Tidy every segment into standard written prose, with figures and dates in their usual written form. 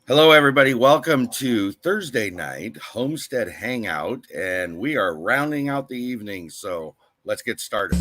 Hello, everybody. Welcome to Thursday night Homestead Hangout, and we are rounding out the evening, so let's get started.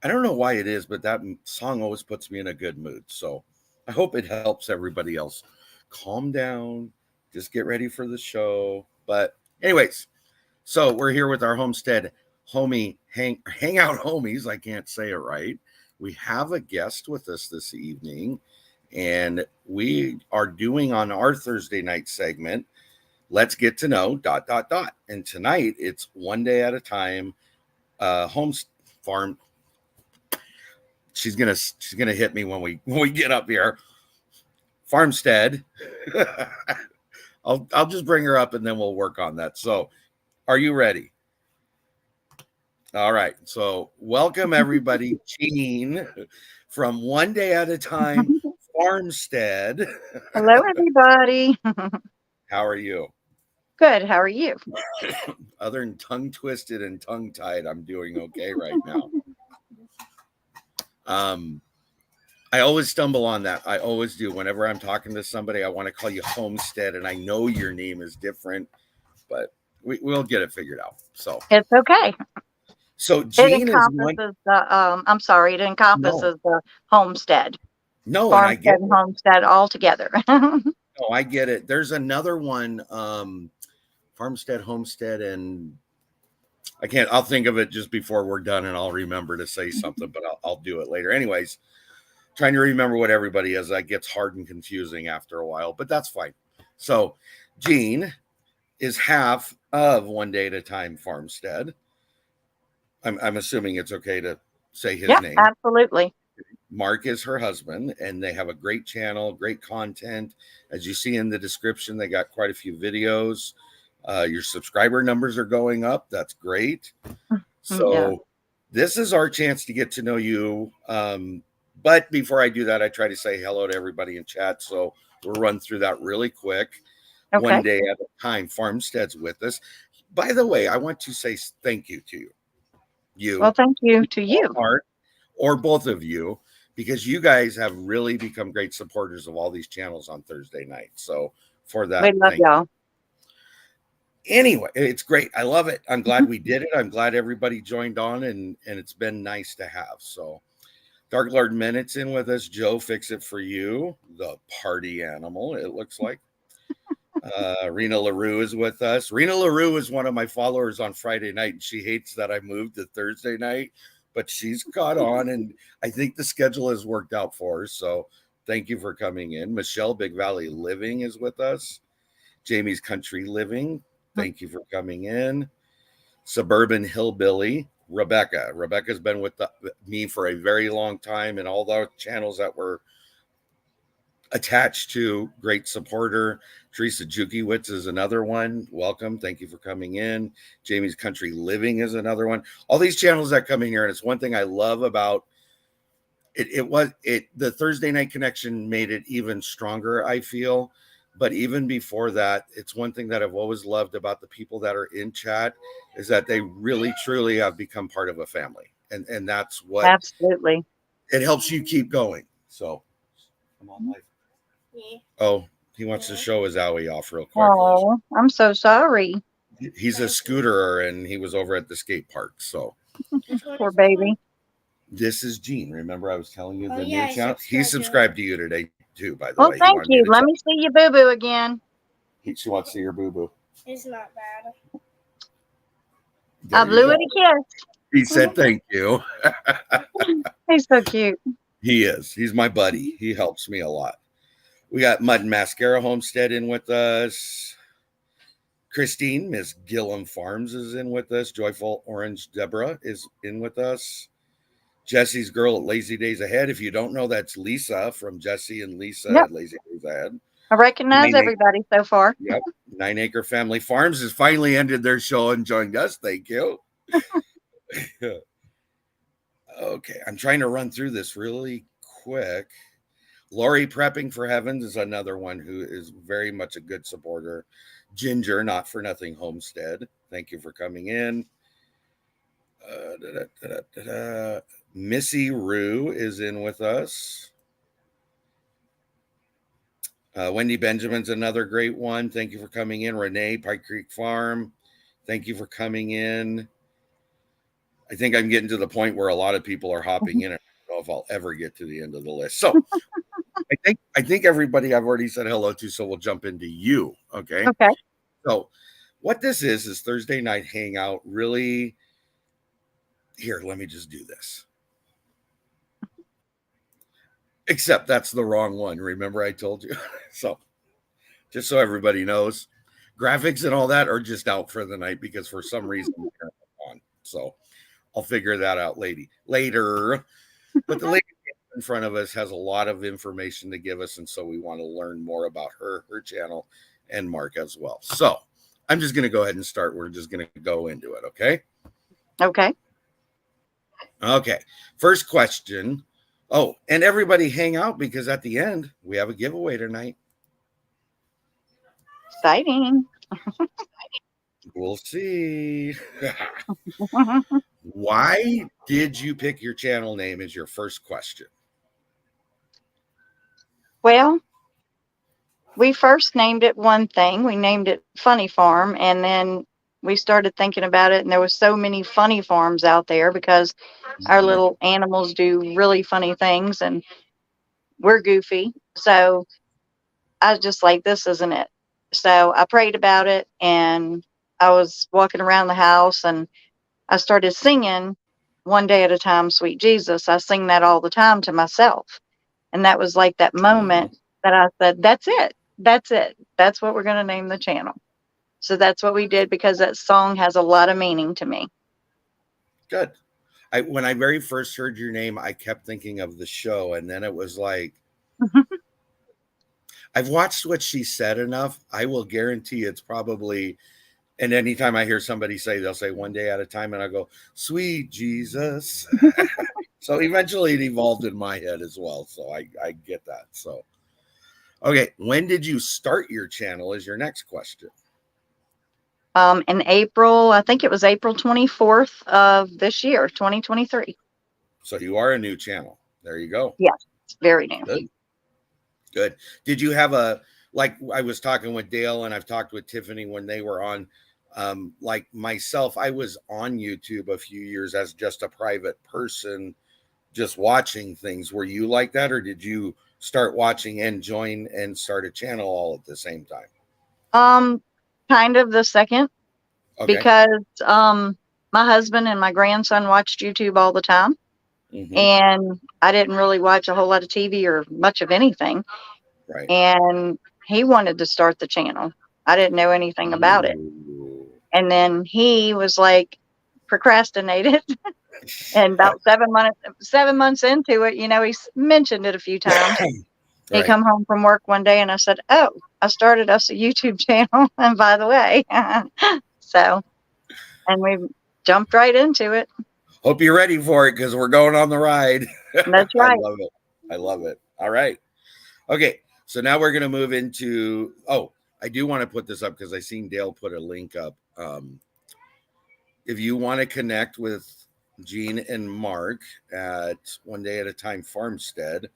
I don't know why it is, but that song always puts me in a good mood. So I hope it helps everybody else calm down, just get ready for the show. But anyways, so we're here with our Homestead Hangout homies. I can't say it right. We have a guest with us this evening, and we are doing on our Thursday night segment, Let's Get to Know ... And tonight it's one day at a time. Farm. She's gonna hit me when we get up here. FARMSTEAD. I'll just bring her up and then we'll work on that. So, are you ready? All right. So, welcome everybody, Jean from One Day at a Time FARMSTEAD. Hello, everybody. How are you? Good. How are you? Other than tongue twisted and tongue tied, I'm doing okay right now. I always stumble on that. I always do. Whenever I'm talking to somebody, I want to call you Homestead, and I know your name is different, but we'll get it figured out. So it's okay. So Jean it encompasses it encompasses the homestead. No, Farmstead and I get and homestead all together. No, I get it. There's another one, Farmstead, Homestead, and I'll think of it just before we're done, and I'll remember to say something, but I'll do it later. Anyways, trying to remember what everybody is. That gets hard and confusing after a while, but that's fine. So Jean is half of One Day at a Time FARMSTEAD. I'm assuming it's okay to say his name. Absolutely. Mark is her husband, and they have a great channel, great content. As you see in the description, they got quite a few videos. Your subscriber numbers are going up. That's great. So This is our chance to get to know you. But before I do that, I try to say hello to everybody in chat. So we'll run through that really quick. Okay. One Day at a Time FARMSTEAD's with us. By the way, I want to say thank you to you. Well, thank you to you. Mark, or both of you, because you guys have really become great supporters of all these channels on Thursday night. So for that, we love y'all. Anyway, it's great. I love it. I'm glad we did it. I'm glad everybody joined on, and it's been nice to have. So Dark Lord Minutes in with us. Joe, Fix It For You, the party animal, it looks like. Rena LaRue is with us. Rena LaRue is one of my followers on Friday night, and she hates that I moved to Thursday night, but she's caught on, and I think the schedule has worked out for her. So thank you for coming in. Michelle, Big Valley Living, is with us. Jamie's Country Living, thank you for coming in. Suburban Hillbilly, Rebecca. Rebecca's been with me for a very long time, and all the channels that were attached to, great supporter. Teresa Jukiewicz is another one. Welcome. Thank you for coming in. Jamie's Country Living is another one. All these channels that come in here, and it's one thing I love about it. The Thursday night connection made it even stronger, I feel. But even before that, it's one thing that I've always loved about the people that are in chat is that they really, truly have become part of a family. And that's what absolutely it helps you keep going. So I'm on live. Yeah. Oh, he wants to show his owie off real quick. Oh, I'm so sorry. He's a scooterer, and he was over at the skate park. So poor baby. This is Jean. Remember, I was telling you the new channel. He subscribed to you today too. By the way. Well, thank you. Let me see your boo boo again. She wants to see your boo boo. It's not bad. I blew it a kiss. He said thank you. He's so cute. He is. He's my buddy. He helps me a lot. We got Mud and Mascara Homestead in with us. Christine, Miss Gilliam Farms is in with us. Joyful Orange Deborah is in with us. Jesse's Girl at Lazy Days Ahead. If you don't know, that's Lisa from Jesse and Lisa Yep. at Lazy Days Ahead. I recognize 9 everybody so far. Yep. 9 Acre Family Farms has finally ended their show and joined us. Thank you. Okay, I'm trying to run through this really quick. Lori Prepping for Heavens is another one who is very much a good supporter. Ginger, Not for Nothing Homestead. Thank you for coming in. Missy Rue is in with us. Wendy Benjamin's another great one. Thank you for coming in. Renee, Pike Creek Farm. Thank you for coming in. I think I'm getting to the point where a lot of people are hopping in. I don't know if I'll ever get to the end of the list. So I think everybody I've already said hello to, so we'll jump into you. Okay. Okay. So what this is Thursday night hangout. Really, here, let me just do this. Except that's the wrong one. Remember I told you? So just so everybody knows, graphics and all that are just out for the night because for some reason they're on. So I'll figure that out later. But the lady in front of us has a lot of information to give us, and so we want to learn more about her channel, and Mark as well. So I'm just going to go ahead and start. We're just going to go into it, okay? Okay. Okay. First question. Oh, and everybody hang out because at the end, we have a giveaway tonight. Exciting. We'll see. Why did you pick your channel name as your first question? Well, we first named it one thing. We named it Funny Farm, and then we started thinking about it, and there was so many funny farms out there because our little animals do really funny things, and we're goofy. So I was just like, this isn't it. So I prayed about it, and I was walking around the house, and I started singing One Day at a Time, Sweet Jesus. I sing that all the time to myself. And that was like that moment that I said, that's it. That's it. That's what we're going to name the channel. So that's what we did because that song has a lot of meaning to me. Good. When I very first heard your name, I kept thinking of the show. And then it was like, I've watched What She Said enough. I will guarantee it's probably, and anytime I hear somebody say, they'll say One Day at a Time, and I go, sweet Jesus. So eventually it evolved in my head as well. So I get that. So, okay. When did you start your channel is your next question. In April, I think it was April 24th of this year, 2023. So you are a new channel. There you go. Yes, it's very new. Good. Did you have like I was talking with Dale and I've talked with Tiffany when they were on, like myself, I was on YouTube a few years as just a private person, just watching things. Were you like that, or did you start watching and join and start a channel all at the same time? Kind of the second, Okay. because my husband and my grandson watched YouTube all the time, and I didn't really watch a whole lot of TV or much of anything. Right. And he wanted to start the channel. I didn't know anything about it. And then he was like procrastinated. And about 7 months into it, you know, he's mentioned it a few times. He come home from work one day and I said, oh, I started us a YouTube channel. And by the way, so, and we jumped right into it. Hope you're ready for it because we're going on the ride. That's right. I love it. I love it. All right. Okay. So now we're going to move into, I do want to put this up because I seen Dale put a link up. If you want to connect with Gene and Mark at One Day at a Time Farmstead,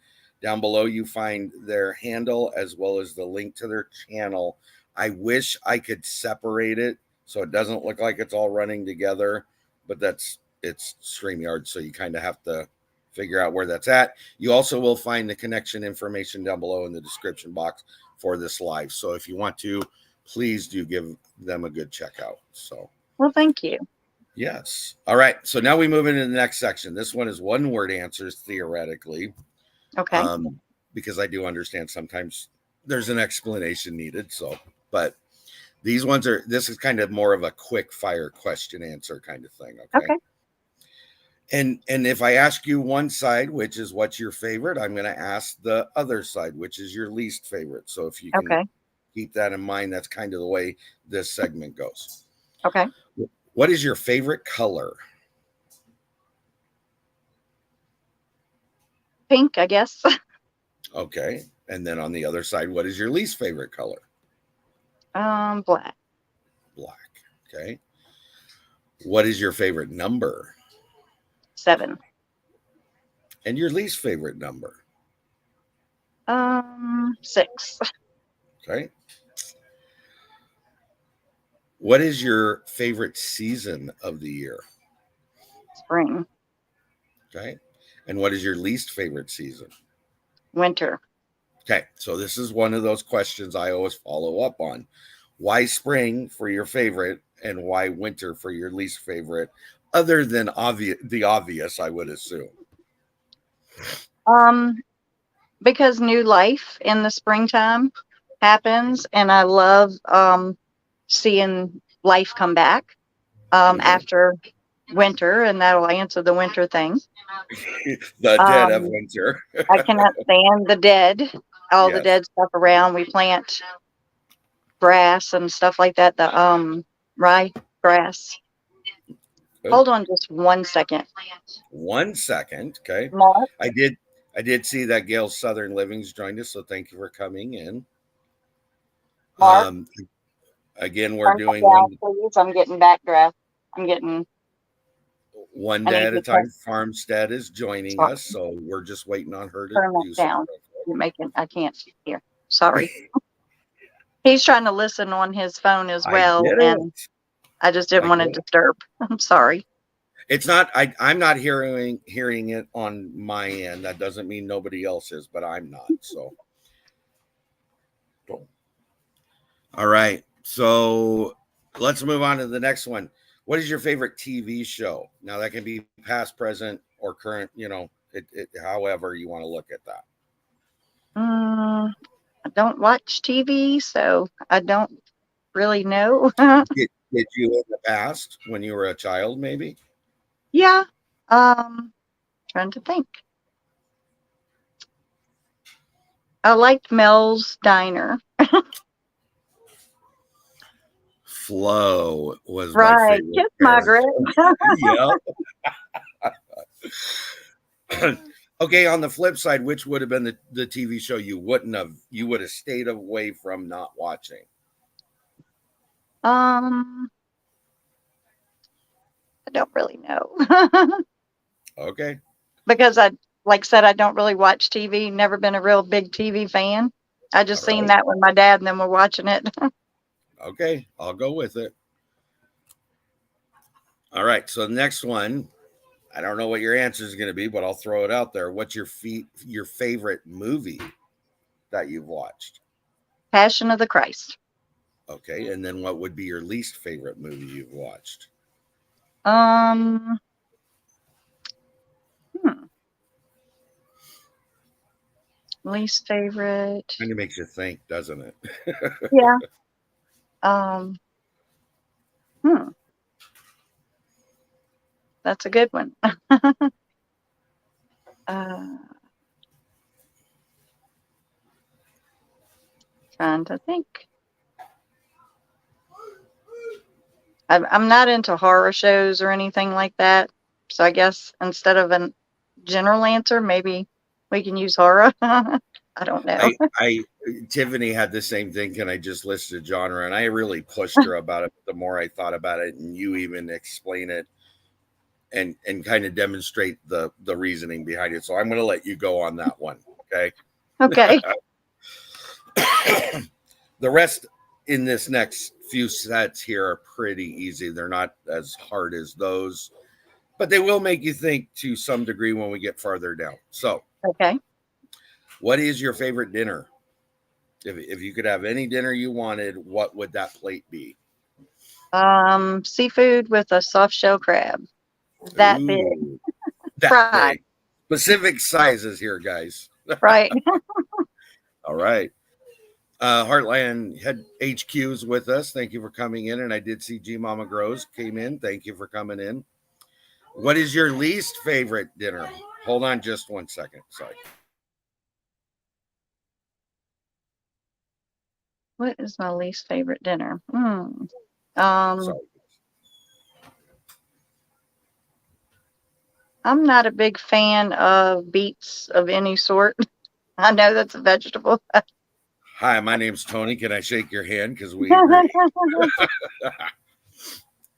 down below you find their handle as well as the link to their channel. I wish I could separate it so it doesn't look like it's all running together, but it's StreamYard, so you kind of have to figure out where that's at. You also will find the connection information down below in the description box for this live. So if you want to, please do give them a good check out. So, well, thank you. Yes. All right. So now we move into the next section. This one is one word answers theoretically. Okay. Because I do understand sometimes there's an explanation needed. So, but this is kind of more of a quick fire question answer kind of thing. Okay. Okay. And if I ask you one side, which is what's your favorite, I'm going to ask the other side, which is your least favorite. So if you can Okay. keep that in mind, that's kind of the way this segment goes. Okay. What is your favorite color? Pink, I guess. Okay. And then on the other side, what is your least favorite color? Black. Black. Okay. What is your favorite number? 7. And your least favorite number? 6. Okay. What is your favorite season of the year? Spring. Okay. And what is your least favorite season? Winter. Okay. So this is one of those questions I always follow up on. Why spring for your favorite and why winter for your least favorite, other than the obvious, I would assume? Because new life in the springtime happens, and I love seeing life come back after winter, and that'll answer the winter thing. The dead of winter. I cannot stand the dead, all the Yes. dead stuff around. We plant grass and stuff like that, the rye grass. Good. Hold on just 1 second. 1 second. Okay. Mark, I did see that Gail Southern Livings joined us, so thank you for coming in. Mark, Again, we're doing down, please. I'm getting backdraft. I'm getting one I day need at a to time. FARMSTEAD is joining Sorry. us, so we're just waiting on her to turn do that down. something. You're making I can't hear. Sorry. He's trying to listen on his phone as well, I get and it. I just didn't I want to get it. disturb. I'm sorry. It's not. I'm not hearing it on my end. That doesn't mean nobody else is, but I'm not. So, all right. So let's move on to the next one. What is your favorite TV show? Now that can be past, present, or current. You know, however you want to look at that. I don't watch TV, so I don't really know. Did you in the past when you were a child, maybe? Yeah. Trying to think. I liked Mel's Diner. Flo was my Right. favorite. Kiss Margaret. Yeah. Okay, on the flip side, which would have been the TV show you would have stayed away from not watching? I don't really know. Okay. Because like I said, I don't really watch TV. Never been a real big TV fan. I just All seen right. that when my dad and them were watching it. Okay, I'll go with it. All right, so the next one, I don't know what your answer is going to be, but I'll throw it out there. What's your favorite movie that you've watched? Passion of the Christ. Okay, and then what would be your least favorite movie you've watched? Least favorite. Kind of makes you think, doesn't it? Yeah. That's a good one. Trying to think. I'm not into horror shows or anything like that. So I guess instead of a general answer, maybe we can use horror. I don't know. Tiffany had the same thing. Can I just list a genre? And I really pushed her about it. The more I thought about it, and you even explain it and kind of demonstrate the reasoning behind it. So I'm going to let you go on that one. Okay. Okay. The rest in this next few sets here are pretty easy. They're not as hard as those, but they will make you think to some degree when we get farther down. So, Okay. what is your favorite dinner? If you could have any dinner you wanted, what would that plate be? Seafood with a soft shell crab. That Ooh, big. that Fried. big. Specific sizes here, guys. Right. All right. Heartland Head HQ is with us. Thank you for coming in. And I did see G Mama Grows came in. Thank you for coming in. What is your least favorite dinner? Hold on just 1 second. Sorry. What is my least favorite dinner? Sorry. I'm not a big fan of beets of any sort. I know that's a vegetable. Hi, my name's Tony. Can I shake your hand? Because we agree.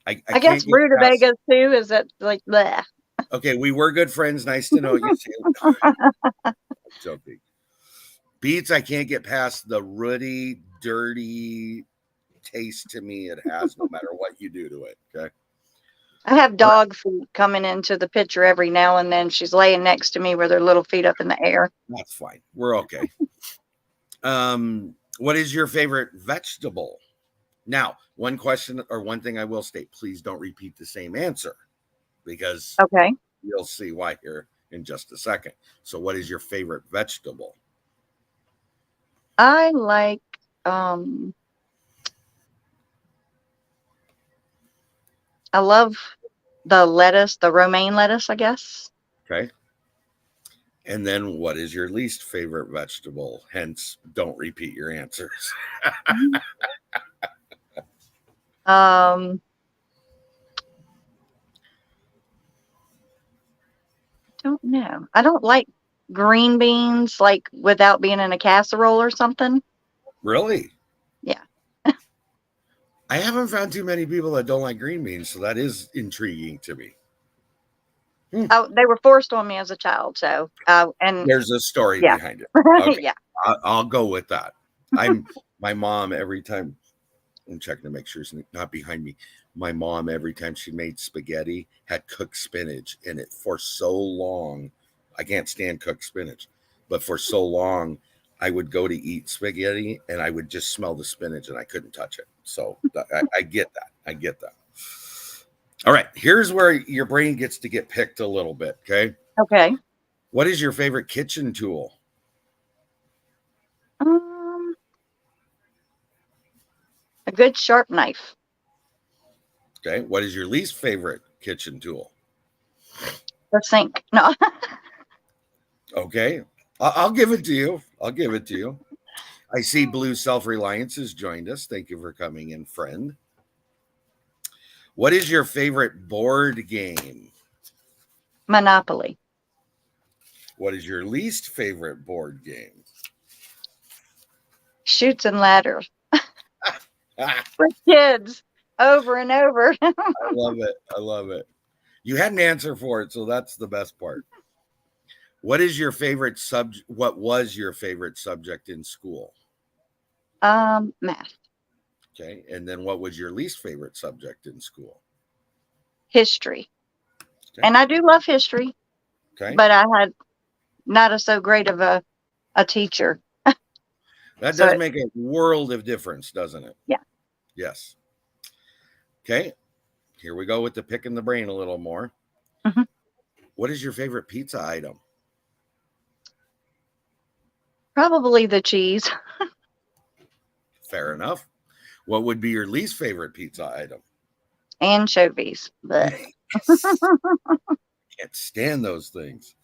I I can't guess get past- rutabagas too. Is that like bleh? Okay, we were good friends. Nice to know you. I'm joking. Beets, I can't get past the rooty, dirty taste to me it has, no matter what you do to it. Okay. I have dog feet coming into the picture every now and then. She's laying next to me with her little feet up in the air. That's fine. We're okay. What is your favorite vegetable? Now, one question or one thing I will state, please don't repeat the same answer because Okay. you'll see why here in just a second. So what is your favorite vegetable? I like I love the lettuce, the romaine lettuce, I guess. Okay. And then what is your least favorite vegetable? Hence, don't repeat your answers. Don't know. I don't like green beans like without being in a casserole or something. Really? Yeah. I haven't found too many people that don't like green beans, so that is intriguing to me. Oh, they were forced on me as a child, so and There's a story yeah. behind it. Okay. Yeah. I'll go with that. My mom every time I'm checking to make sure it's not behind me. My mom every time she made spaghetti had cooked spinach in it for so long. I can't stand cooked spinach, but for so long I would go to eat spaghetti and I would just smell the spinach and I couldn't touch it. So I get that. I get that. All right, here's where your brain gets to get picked a little bit. Okay. Okay. What is your favorite kitchen tool? A good sharp knife. Okay. What is your least favorite kitchen tool? The sink. No. Okay. I'll give it to you. I'll give it to you. I see Blue Self-Reliance has joined us. Thank you for coming in, friend. What is your favorite board game? Monopoly. What is your least favorite board game? Chutes and ladders. Ah, With kids over and over. I love it. I love it. You had an answer for it, so that's the best part. What is your favorite subject? What was your favorite subject in school? Math. Okay. And then what was your least favorite subject in school? History. Okay. And I do love history. Okay. But I had not a so great of a teacher. That So does make a world of difference, doesn't it? Yeah. Yes. Okay. Here we go with the picking the brain a little more. Mm-hmm. What is your favorite pizza item? Probably the cheese. Fair enough. What would be your least favorite pizza item? Anchovies. But Can't stand those things.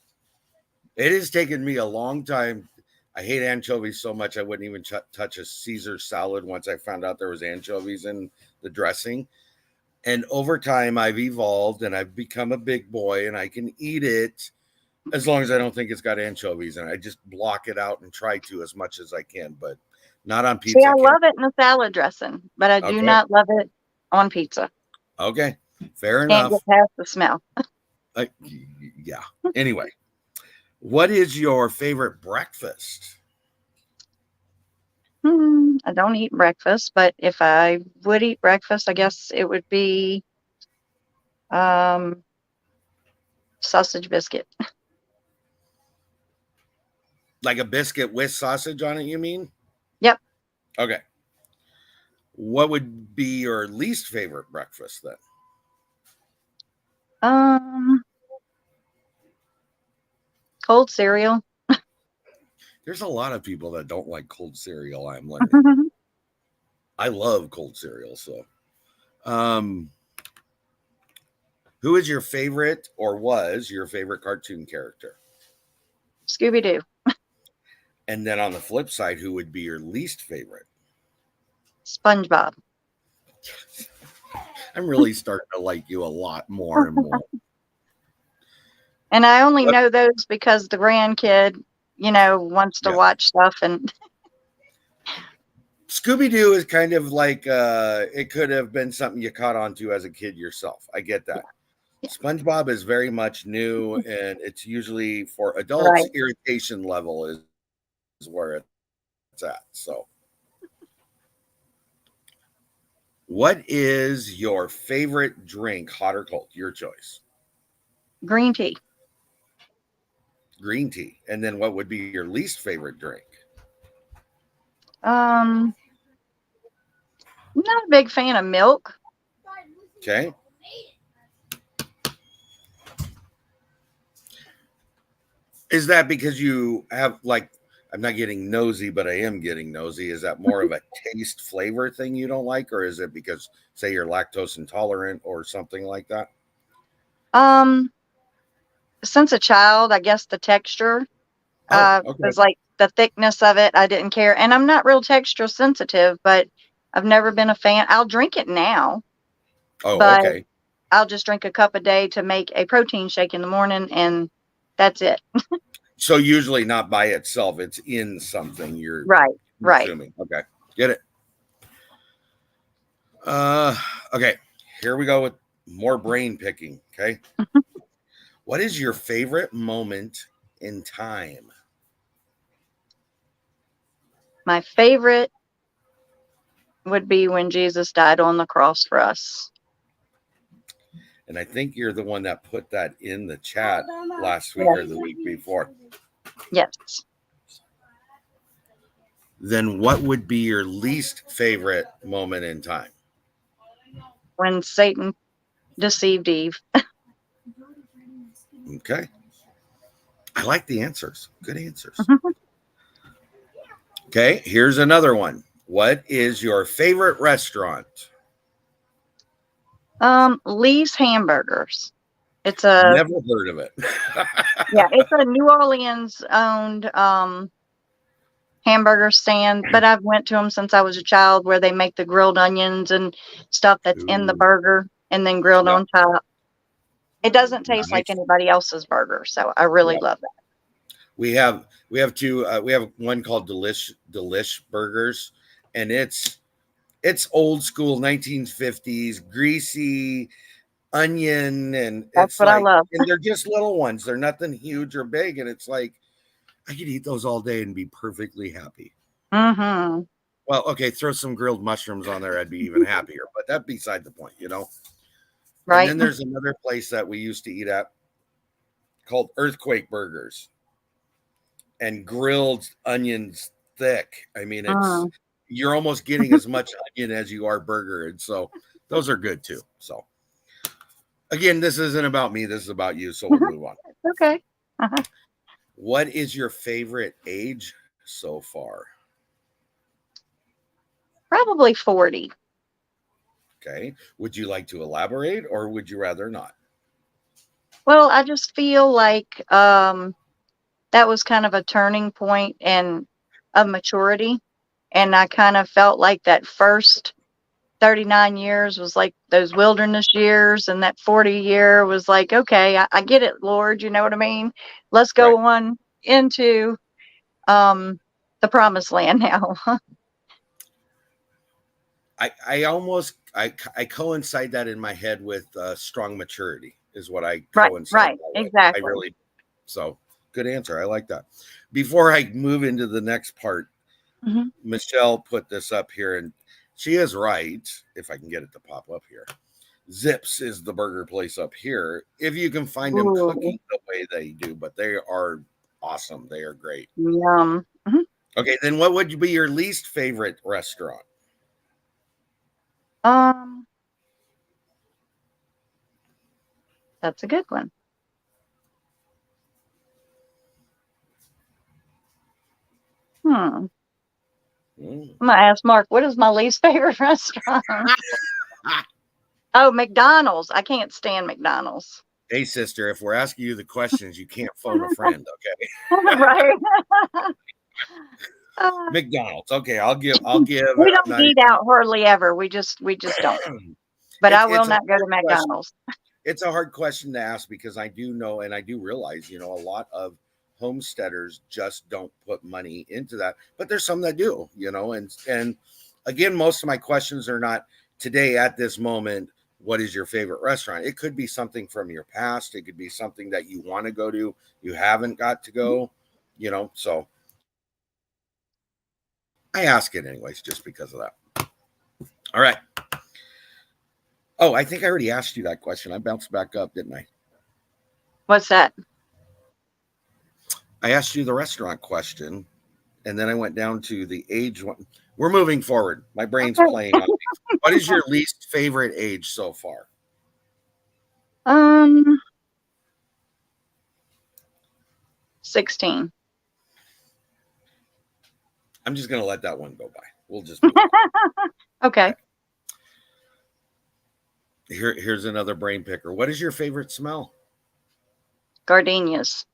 It has taken me a long time. I hate anchovies so much I wouldn't even touch a Caesar salad once I found out there was anchovies in the dressing. And over time, I've evolved and I've become a big boy and I can eat it as long as I don't think it's got anchovies in it. I just block it out and try to as much as I can, but not on pizza. see, I love it in a salad dressing, but I do Okay. not love it on pizza. Okay. Fair Can't enough. get past the smell. Yeah. Anyway, what is your favorite breakfast? I don't eat breakfast, but if I would eat breakfast, I guess it would be sausage biscuit. Like a biscuit with sausage on it, you mean? Yep. Okay. What would be your least favorite breakfast then? Cold cereal. There's a lot of people that don't like cold cereal, I'm learning. I love cold cereal. So, um, who is your favorite or was your favorite cartoon character? Scooby-Doo. And then on the flip side, who would be your least favorite? SpongeBob. I'm really starting to like you a lot more and more. And I only What? know those because the grandkid, wants to Yeah. watch stuff. And Scooby-Doo is kind of like it could have been something you caught on to as a kid yourself. I get that. yeah, SpongeBob is very much new, and it's usually for adults. right. Irritation level is where it's at. So, what is your favorite drink, hot or cold? Your choice. Green tea. Green tea. And then what would be your least favorite drink? Not a big fan of milk. Okay. Is that because you have I'm not getting nosy, but I am getting nosy. Is that more of a taste flavor thing you don't like, or is it because, say, you're lactose intolerant or something like that? Since a child, I guess the texture Oh, okay. was like the thickness of it. I didn't care. And I'm not real texture sensitive, but I've never been a fan. I'll drink it now, Oh, but okay. I'll just drink a cup a day to make a protein shake in the morning, and that's it. So usually not by itself; it's in something you're Right, right. consuming. Okay, get it. Okay. Here we go with more brain picking. Okay. What is your favorite moment in time? My favorite would be when Jesus died on the cross for us. And I think you're the one that put that in the chat last week Yes. or the week before. Yes. Then what would be your least favorite moment in time? When Satan deceived Eve. Okay. I like the answers. Good answers. Okay. Here's another one. What is your favorite restaurant? Lee's Hamburgers. It's a Never heard of it. it's a New Orleans owned hamburger stand, but I've went to them since I was a child, where they make the grilled onions and stuff that's in the Ooh, burger and then grilled yeah, on top. It doesn't taste like nice. anybody else's burger, so I really Yeah. love that. We have two. We have one called Delish Burgers, and it's old school 1950s, greasy onion, and That's it's what I like, love. and they're just little ones. They're nothing huge or big, and it's like I could eat those all day and be perfectly happy. Mm-hmm. Well, okay, throw some grilled mushrooms on there, I'd be even happier. But that's beside the point, you know. And Right? then there's another place that we used to eat at called Earthquake Burgers, and grilled onions thick. I mean, Mm. you're almost getting as much onion as you are burger, and so those are good too. So again, this isn't about me, this is about you, so we'll move on. Okay. Uh-huh. What is your favorite age so far? Probably 40. Okay, would you like to elaborate, or would you rather not? Well, I just feel like that was kind of a turning point of maturity. And I kind of felt like that first 39 years was like those wilderness years, and that 40 year was like, okay, I get it, Lord. You know what I mean? Let's Right. go on into the promised land now. I almost I coincide that in my head with strong maturity is what I Right, coincide right, that with. I exactly. really, so good answer. I like that. Before I move into the next part, Hmm. Michelle put this up here, and she is right. If I can get it to pop up here, Zips is the burger place up here. If you can find them Ooh, cooking the way they do, but they are awesome. They are great. yum. Mhm. Okay, then what would be your least favorite restaurant? Um, that's a good one. Hmm. Mm. I'm gonna ask Mark, what is my least favorite restaurant? Oh, McDonald's. I can't stand McDonald's. Hey, sister, if we're asking you the questions, you can't phone a friend, okay? Right. McDonald's. Okay, I'll give. We I'm don't not eat out hardly ever. We just don't. even. But I will It's a not go hard to question. McDonald's. It's a hard question to ask because I do know and I do realize, a lot of homesteaders just don't put money into that, but there's some that do, and again, most of my questions are not today at this moment. What is your favorite restaurant? It could be something from your past. It could be something that you want to go to, you haven't got to go, so I ask it anyways, just because of that. All right. Oh, I think I already asked you that question. I bounced back up, didn't I? What's that? I asked you the restaurant question, and then I went down to the age one. We're moving forward. My brain's Okay. playing on me. What is your least favorite age so far? 16. I'm just going to let that one go by. We'll just move on. Okay. Here's another brain picker. What is your favorite smell? Gardenias.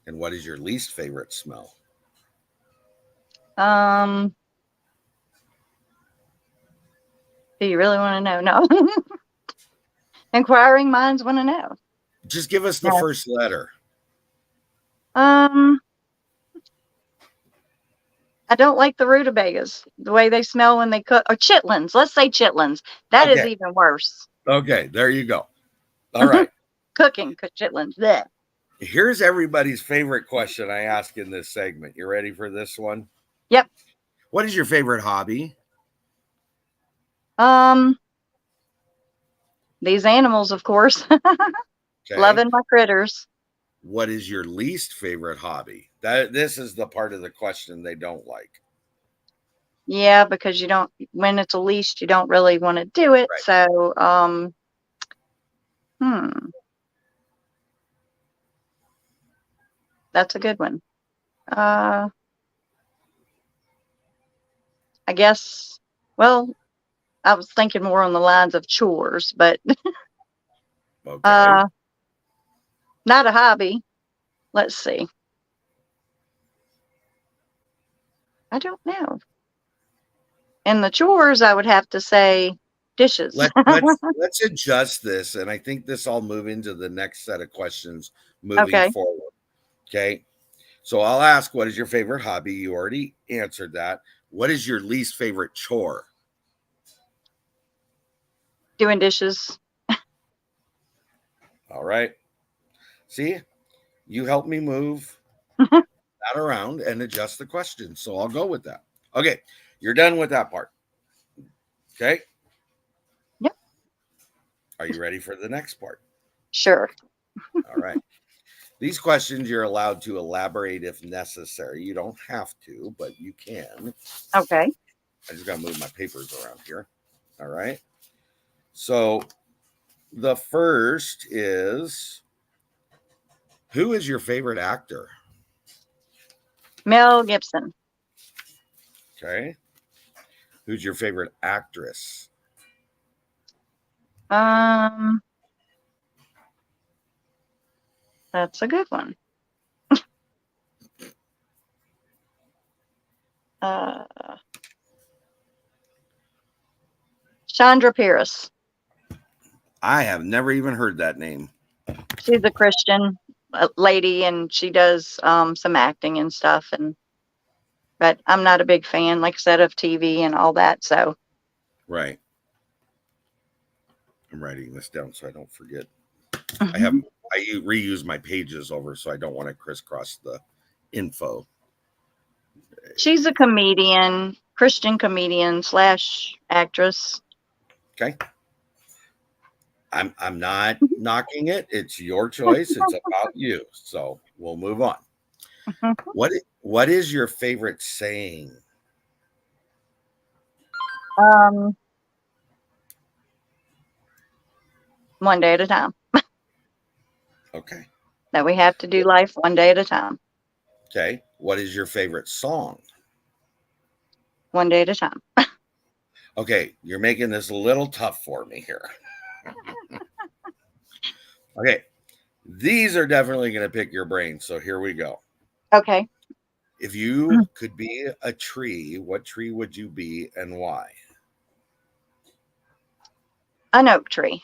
And what is your least favorite smell? Do you really want to know? No. Inquiring minds want to know. Just give us the first letter. I don't like the rutabagas, the way they smell when they cook. Or chitlins. Let's say chitlins. That is even worse. Okay, there you go. All right. Cooking chitlins. Blech. Here's everybody's favorite question I ask in this segment. You ready for this one? Yep. What is your favorite hobby? These animals, of course. Okay. Loving my critters. What is your least favorite hobby? This is the part of the question they don't like. Yeah, because when it's a leash, you don't really want to do it. Right. So, that's a good one. I guess, well, I was thinking more on the lines of chores, but Okay. Not a hobby. Let's see. I don't know. In the chores, I would have to say dishes. Let's adjust this, and I think this all move into the next set of questions moving forward. Okay. So I'll ask, what is your favorite hobby? You already answered that. What is your least favorite chore? Doing dishes. All right. See, you help me move that around and adjust the question. So I'll go with that. Okay. You're done with that part. Okay. Yep. Are you ready for the next part? Sure. All right. These questions you're allowed to elaborate if necessary. You don't have to, but you can. Okay. I just got to move my papers around here. All right. So the first is, who is your favorite actor? Mel Gibson. Okay. Who's your favorite actress? That's a good one. Chandra Pierce. I have never even heard that name. She's a Christian lady, and she does some acting and stuff. But I'm not a big fan, like I said, of TV and all that. So. Right. I'm writing this down so I don't forget. Mm-hmm. I reuse my pages over, so I don't want to crisscross the info. She's a comedian, Christian comedian / actress. Okay. I'm not knocking it. It's your choice. It's about you. So we'll move on. What is your favorite saying? One day at a time. Okay. That we have to do life one day at a time. Okay. What is your favorite song? one day at a time. Okay, you're making this a little tough for me here. Okay, these are definitely going to pick your brain. So here we go. Okay. If you could be a tree, what tree would you be and why? An oak tree,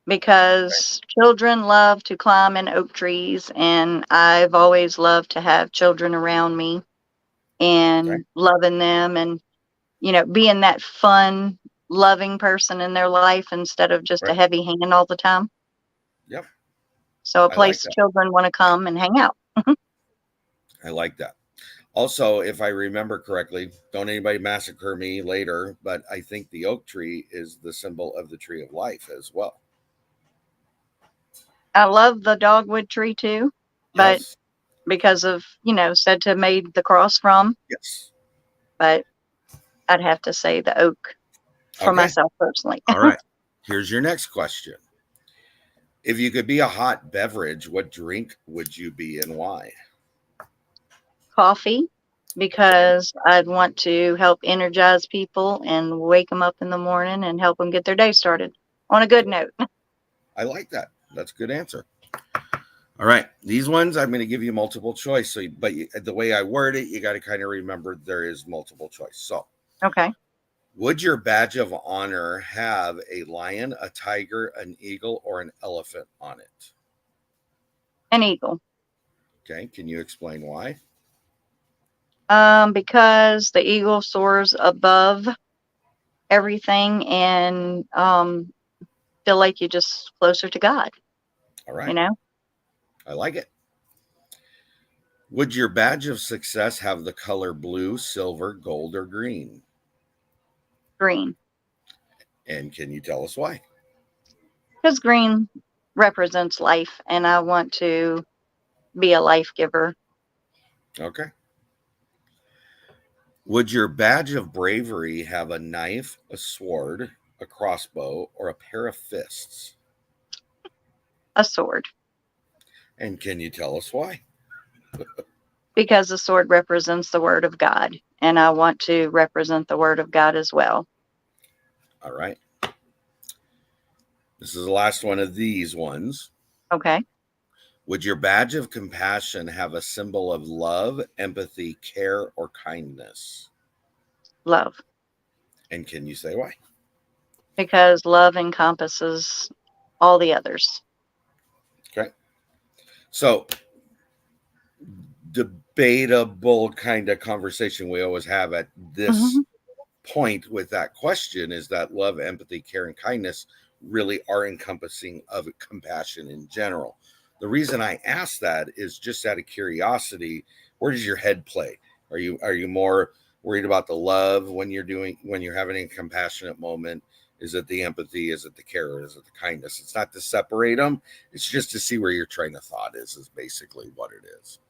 because children love to climb in oak trees, and I've always loved to have children around me and loving them, and being that fun, loving person in their life instead of just a heavy hand all the time. Yep. So a I like place that. children want to come and hang out. I like that. Also, if I remember correctly, don't anybody massacre me later, but I think the oak tree is the symbol of the tree of life as well. I love the dogwood tree too, but Yes. because of, said to made the cross from, Yes. but I'd have to say the oak for myself personally. All right. Here's your next question. If you could be a hot beverage, what drink would you be and why? Coffee, because I'd want to help energize people and wake them up in the morning and help them get their day started on a good note. I like that. That's a good answer. All right. These ones, I'm going to give you multiple choice. So, the way I word it, you got to kind of remember there is multiple choice. So, Okay. would your badge of honor have a lion, a tiger, an eagle, or an elephant on it? An eagle. Okay. Can you explain why? Because the eagle soars above everything and feel like you're just closer to God. All right. I like it. Would your badge of success have the color blue, silver, gold, or green? Green. And can you tell us why? Because green represents life, and I want to be a life giver. Okay. Would your badge of bravery have a knife, a sword, a crossbow, or a pair of fists? A sword. And can you tell us why? Because the sword represents the word of God, and I want to represent the word of God as well. All right. This is the last one of these ones. Okay. Would your badge of compassion have a symbol of love, empathy, care, or kindness? Love. And can you say why? Because love encompasses all the others. Okay. So, debatable kind of conversation we always have at this point with that question is that love, empathy, care, and kindness really are encompassing of compassion in general. The reason I ask that is just out of curiosity. Where does your head play? Are you more worried about the love when you're having a compassionate moment? Is it the empathy? Is it the care? Or is it the kindness? It's not to separate them. It's just to see where your train of thought is basically what it is.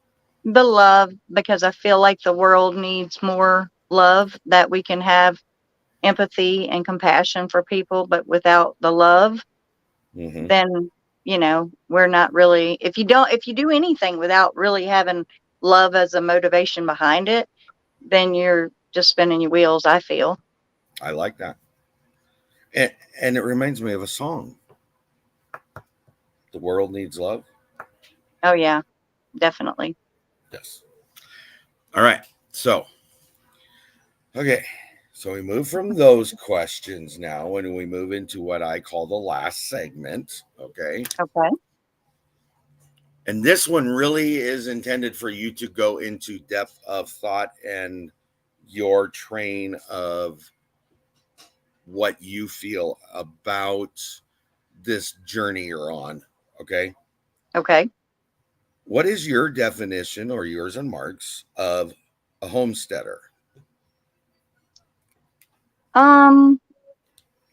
The love, because I feel like the world needs more love, that we can have empathy and compassion for people, but without the love, then, we're not really, if you do anything without really having love as a motivation behind it, then you're just spinning your wheels, I feel. I like that. And it reminds me of a song. The world needs love. Oh yeah, definitely. Yes. All right. So we move from those questions now and we move into what I call the last segment. Okay. And this one really is intended for you to go into depth of thought and your train of what you feel about this journey you're on. Okay. What is your definition, or yours and Mark's, of a homesteader?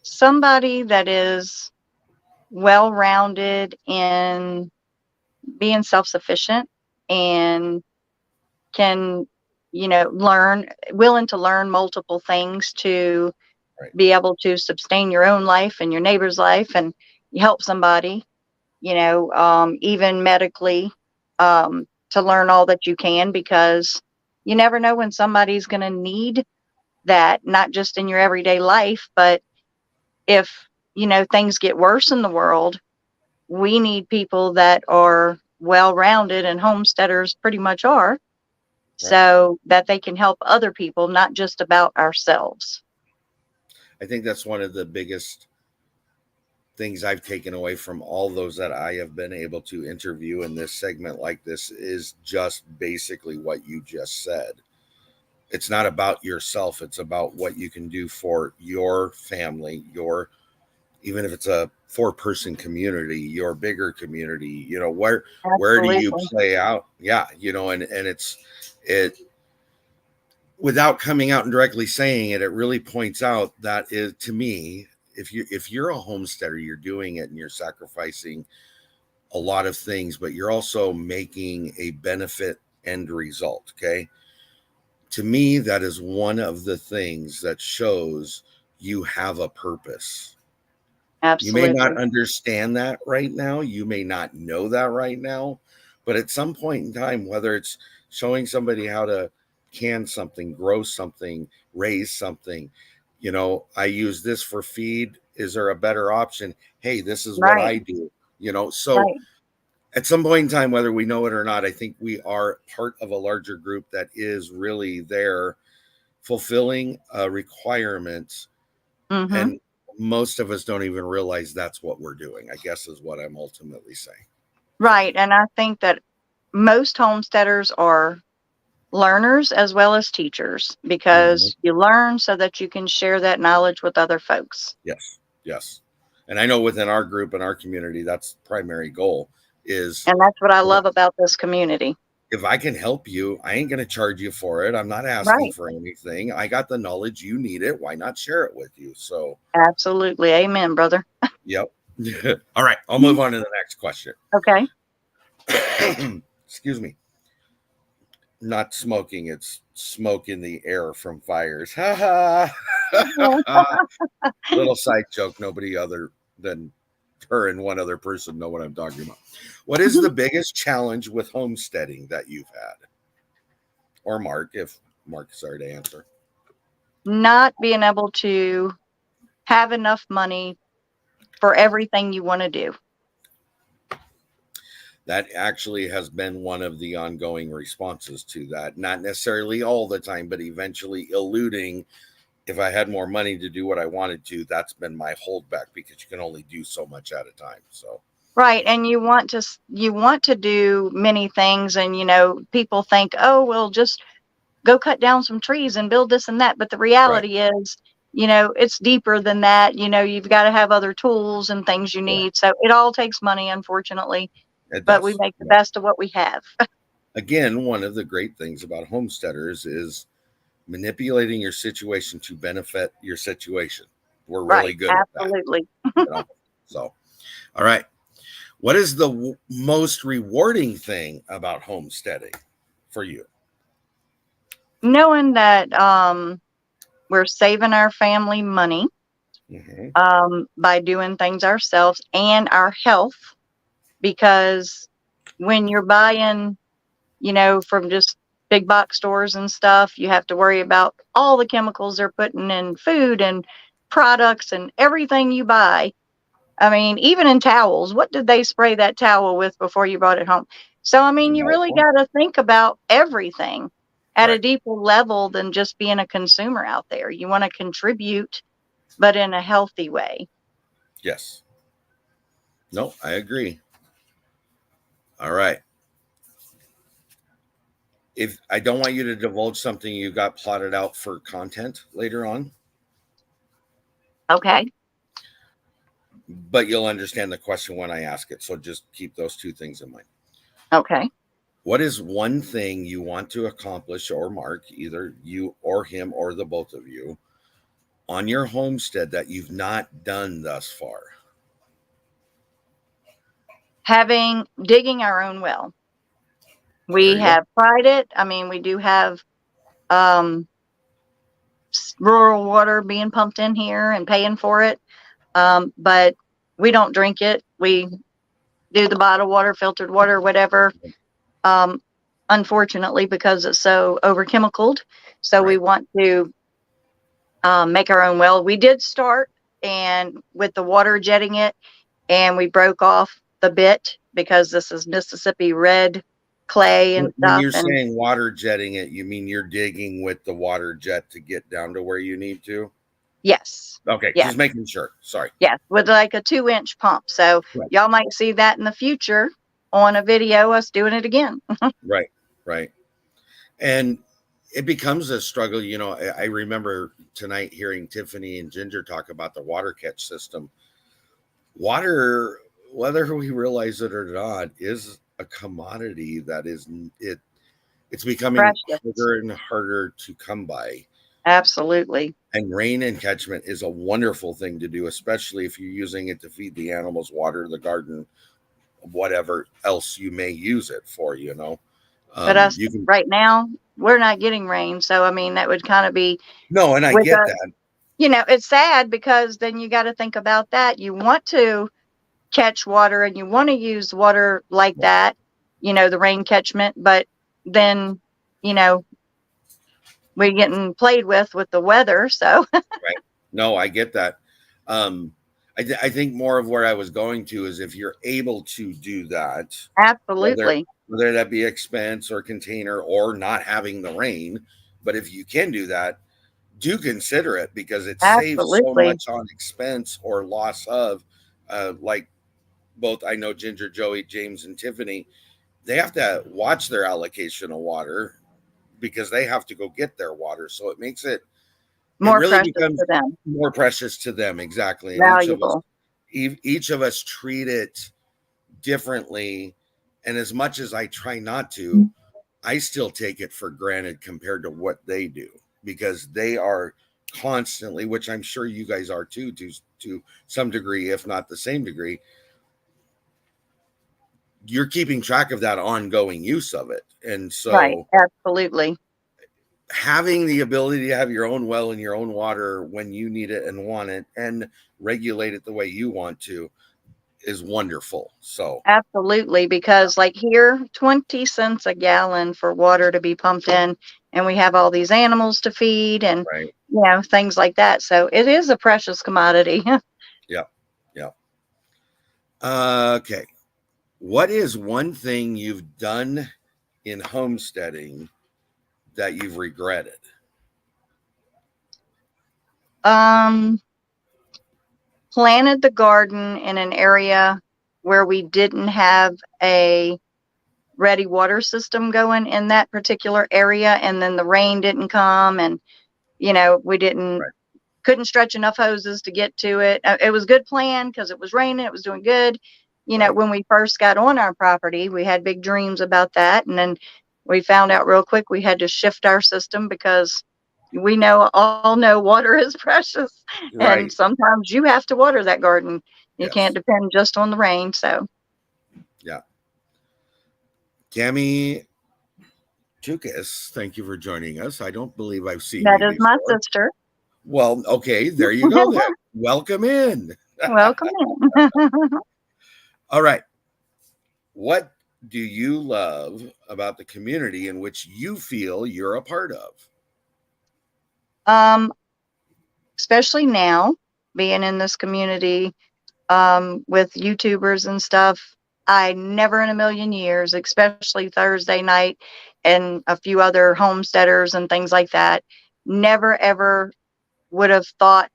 Somebody that is well-rounded in being self-sufficient and can, willing to learn multiple things to be able to sustain your own life and your neighbor's life, and you help somebody, even medically, to learn all that you can, because you never know when somebody's going to need that, not just in your everyday life, but if, things get worse in the world, we need people that are well-rounded, and homesteaders pretty much are, Right. so that they can help other people, not just about ourselves. I think that's one of the biggest things I've taken away from all those that I have been able to interview in this segment like this is just basically what you just said. It's not about yourself. It's about what you can do for your family, even if it's a 4-person community, your bigger community, where do you Absolutely. play out? Yeah. And it without coming out and directly saying it, it really points out that is, to me, if you're a homesteader, you're doing it and you're sacrificing a lot of things, but you're also making a benefit end result. Okay. To me, that is one of the things that shows you have a purpose. You may not Absolutely. understand that right now. You may not know that right now, but at some point in time, whether it's showing somebody how to can something, grow something, raise something, I use this for feed. Is there a better option? Hey, this is what Right. I do, so Right. at some point in time, whether we know it or not, I think we are part of a larger group that is really there fulfilling requirements. Mm-hmm. And most of us don't even realize that's what we're doing, I guess is what I'm ultimately saying. Right. And I think that most homesteaders are learners as well as teachers, Mhm. because you learn so that you can share that knowledge with other folks. Yes. Yes. And I know within our group and our community, that's the primary goal is And that's what I love about this community. if I can help you, I ain't going to charge you for it. I'm not asking Right. for anything. I got the knowledge. You need it. Why not share it with you? So, Absolutely. Amen, brother. yep. All right. I'll move on to the next question. Okay. Excuse me. Not smoking. It's smoke in the air from fires. Ha ha. Little side joke. Nobody other than her and one other person know what I'm talking about. What is the biggest challenge with homesteading that you've had? Or Mark, if Mark is there to answer. Not being able to have enough money for everything you want to do. That actually has been one of the ongoing responses to that. Not necessarily all the time, but eventually eluding. If I had more money to do what I wanted to, that's been my holdback because you can only do so much at a time. So Right. And you want to do many things, and people think, oh, well, just go cut down some trees and build this and that. But the right, reality is, it's deeper than that. You've got to have other tools and things you right. need. So it all takes money, unfortunately, It but we does. make the Yep. best of what we have. Again, one of the great things about homesteaders is manipulating your situation to benefit your situation. We're really Right. good at that. Absolutely. So, all right. What is the most rewarding thing about homesteading for you? Knowing that we're saving our family money Mm-hmm. by doing things ourselves, and our health, because when you're buying, from just big box stores and stuff, you have to worry about all the chemicals they're putting in food and products and everything you buy. I mean, even in towels, what did they spray that towel with before you brought it home? So, I mean, you really got to think about everything at a Right. deeper level than just being a consumer out there. You want to contribute, but in a healthy way. Yes. No, I agree. All right. If I don't want you to divulge something you got plotted out for content later on, Okay. but you'll understand the question when I ask it. So just keep those two things in mind. Okay. What is one thing you want to accomplish or mark, either you or him or the both of you, on your homestead that you've not done thus far? Digging our own well. There We you go. have tried it. I mean, we do have um, rural water being pumped in here and paying for it. But we don't drink it. We do the bottled water, filtered water, whatever. Unfortunately, because it's so over chemicaled. So we Right. want to make our own well. We did start and with the water jetting it, and we broke off the bit because this is Mississippi red clay and When stuff. you're And saying water jetting it, you mean you're digging with the water jet to get down to where you need to? yes, Okay, yes, just making sure. Sorry. yes, with like a 2-inch pump. So Right. y'all might see that in the future on a video, us doing it again. Right, right. And it becomes a struggle. You know, I remember tonight hearing Tiffany and Ginger talk about the water catch system. Water, whether we realize it or not, is a commodity that is it's becoming Precious. harder and harder to come by. Absolutely. And rain and catchment is a wonderful thing to do, especially if you're using it to feed the animals, water the garden, whatever else you may use it for, you know. But us You can right now, we're not getting rain. So, I mean, that would kind of be no, and I with get us. that. You know, it's sad because then you got to think about that. You want to catch water and you want to use water like that, you know, the rain catchment, but then, you know, we're getting played with the weather. So, Right. No, I get that. I think more of where I was going to is if you're able to do that, whether absolutely. whether that be expense or container or not having the rain, but if you can do that, do consider it because it saves so Absolutely. much on expense or loss of, like both I know Ginger, Joey, James, and Tiffany, they have to watch their allocation of water because they have to go get their water. So it makes it More really precious becomes to them. more precious to them. Exactly. And Valuable. each of us treat it differently. And as much as I try not to, I still take it for granted compared to what they do because they are constantly, which I'm sure you guys are too, to some degree, if not the same degree. You're keeping track of that ongoing use of it. And Right. so Absolutely. having the ability to have your own well and your own water when you need it and want it and regulate it the way you want to is wonderful. So Absolutely. Because like here, 20 cents a gallon for water to be pumped in. And we have all these animals to feed and, right. you know, things like that. So it is a precious commodity. Yeah. Yeah. Okay. What is one thing you've done in homesteading that you've regretted? um, planted the garden in an area where we didn't have a ready water system going in that particular area. And then the rain didn't come and, you know, we didn't Right. couldn't stretch enough hoses to get to it. It was a good plan because it was raining, it was doing good. You know, Right. when we first got on our property, we had big dreams about that. And then we found out real quick we had to shift our system because we all know water is precious. And Right. sometimes you have to water that garden. You can't Yes. depend just on the rain. So Yeah. Cami Chukis, thank you for joining us. I don't believe I've seen that you is my before. sister. Well, okay, there you go then. Welcome in. Welcome in. All right. What do you love about the community in which you feel you're a part of? um, especially now being in this community with YouTubers and stuff. I never in a million years, especially Thursday night and a few other homesteaders and things like that, never ever would have thought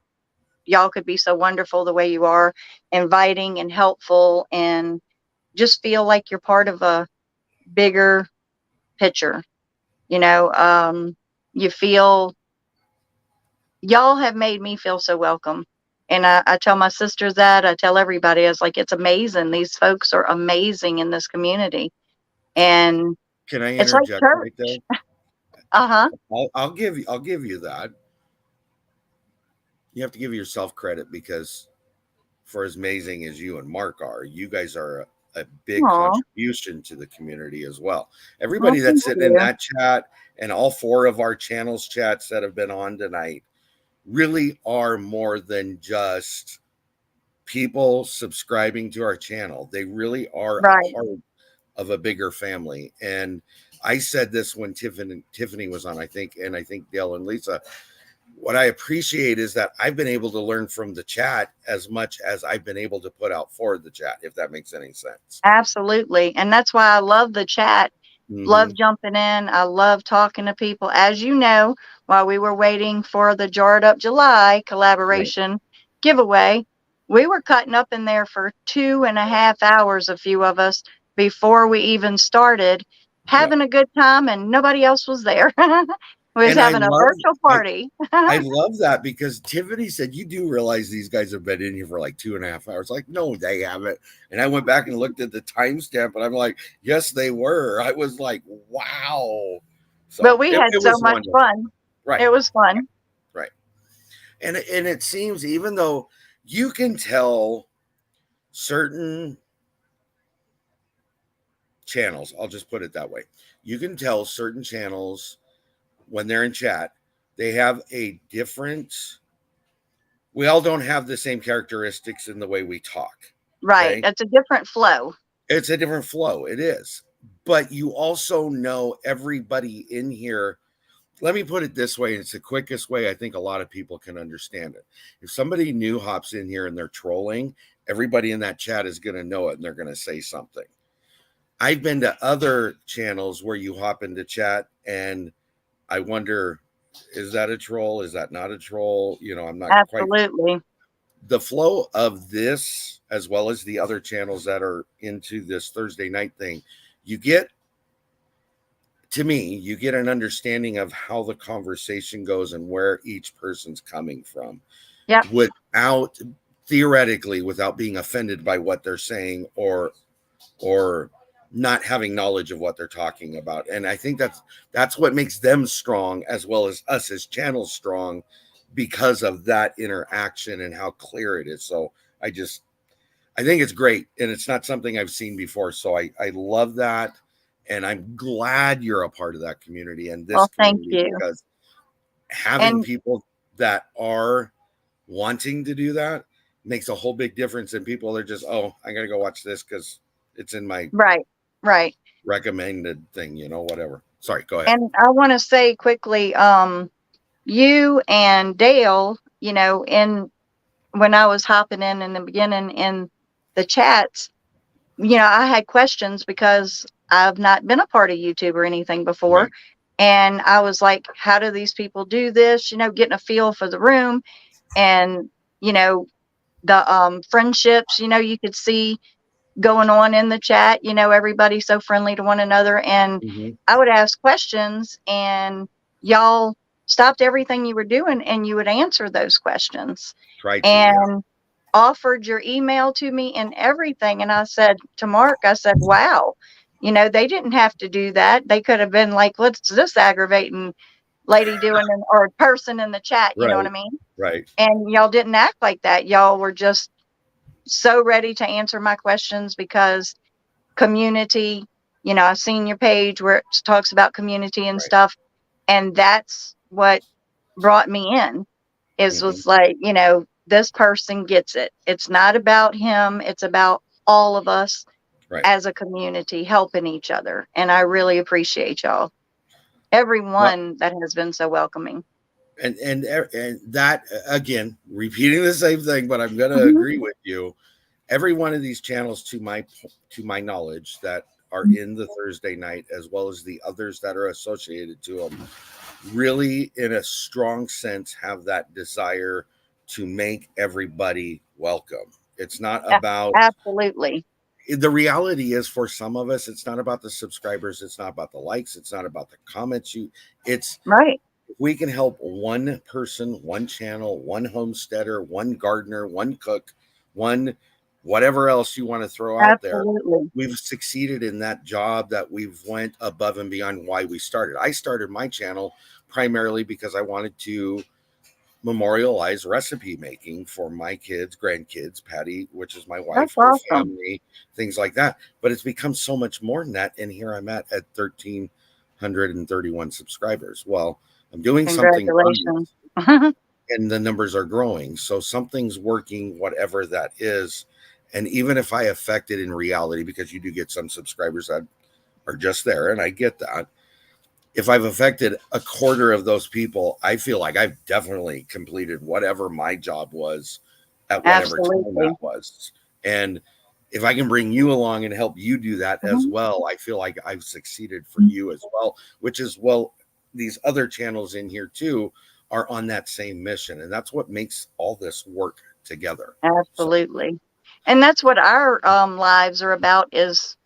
y'all could be so wonderful the way you are, inviting and helpful, and just feel like you're part of a bigger picture. You know, you feel y'all have made me feel so welcome. And I tell my sisters that, I tell everybody, I was like, it's amazing. These folks are amazing in this community. And Can I it's like interject right church. there? Uh-huh. I'll give you that. You have to give yourself credit because for as amazing as you and Mark are, you guys are a big Aw. contribution to the community as well. Well, Everybody thank that's sitting in you. that chat and all four of our channels chats that have been on tonight really are more than just people subscribing to our channel. They really are a Right. part of a bigger family. And I said this when Tiffany was on, I think, and I think Dale and Lisa, what I appreciate is that I've been able to learn from the chat as much as I've been able to put out for the chat, if that makes any sense. Absolutely. And that's why I love the chat. Love jumping in. I love talking to people. As you know, while we were waiting for the Jarred Up July collaboration giveaway, we were cutting up in there for 2.5 hours, a few of us, before we even started, having a good time, and nobody else was there. We was And having a virtual party. I love that, because Tiffany said, you do realize these guys have been in here for like 2.5 hours. Like, no, they haven't. And I went back and looked at the timestamp, and I'm like, yes, they were. I was like, wow. So But we had so much wonderful. fun. Right. It was fun. Right. And it seems, even though you can tell certain channels, I'll just put it that way, you can tell certain channels when they're in chat, they have a different, we all don't have the same characteristics in the way we talk. Right. That's a different flow. It's a different flow. It is. But you also know everybody in here. Let me put it this way. It's the quickest way I think a lot of people can understand it. If somebody new hops in here and they're trolling, everybody in that chat is going to know it, and they're going to say something. I've been to other channels where you hop into chat and I wonder, is that a troll? Is that not a troll? You know, I'm not Absolutely. The flow of this, as well as the other channels that are into this Thursday night thing, you get, to me, you get an understanding of how the conversation goes and where each person's coming from. Yeah. Without, theoretically, without being offended by what they're saying or not having knowledge of what they're talking about. And I think that's what makes them strong, as well as us as channels strong, because of that interaction and how clear it is. So I think it's great, and it's not something I've seen before. So I love that, and I'm glad you're a part of that community and this community, thank you. because having people that are wanting to do that makes a whole big difference. And people are just, oh, I gotta go watch this because it's in my right recommended thing, whatever. Sorry, go ahead. And I want to say quickly, you and Dale, when I was hopping in the beginning in the chats, I had questions because I've not been a part of YouTube or anything before. Right. And I was like, how do these people do this? Getting a feel for the room, and, the friendships, you could see going on in the chat, everybody's so friendly to one another. And I would ask questions, and y'all stopped everything you were doing and you would answer those questions. Offered your email to me and everything. And I said to Mark, I said, wow, they didn't have to do that. They could have been like, what's this aggravating lady doing or person in the chat? You know what I mean? Right. And y'all didn't act like that. Y'all were just so ready to answer my questions, because community, I've seen your page where it talks about community and stuff. And that's what brought me in, was like, this person gets it. It's not about him. It's about all of us as a community helping each other. And I really appreciate y'all. Everyone that has been so welcoming. And that, again, repeating the same thing, but I'm going to agree with you. Every one of these channels, to my knowledge, that are in the Thursday night, as well as the others that are associated to them, really, in a strong sense, have that desire to make everybody welcome. It's not about, absolutely. The reality is, for some of us, it's not about the subscribers. It's not about the likes. It's not about the comments. It's right. We can help one person, one channel, one homesteader, one gardener, one cook, one whatever else you want to throw out there. We've succeeded in that job, that we've went above and beyond why we started. I started my channel primarily because I wanted to memorialize recipe making for my kids, grandkids, Patty, which is my wife, her family, things like that. But it's become so much more than that. And here I'm at 1,331 subscribers. Well, I'm doing something, and the numbers are growing. So something's working, whatever that is. And even if I affect it in reality, because you do get some subscribers that are just there, and I get that, if I've affected a quarter of those people, I feel like I've definitely completed whatever my job was at whatever time Absolutely. that was. And if I can bring you along and help you do that as Mhm. well, I feel like I've succeeded for you as well, which is, well, these other channels in here too are on that same mission. And that's what makes all this work together. So, Absolutely. And that's what our lives are about, is,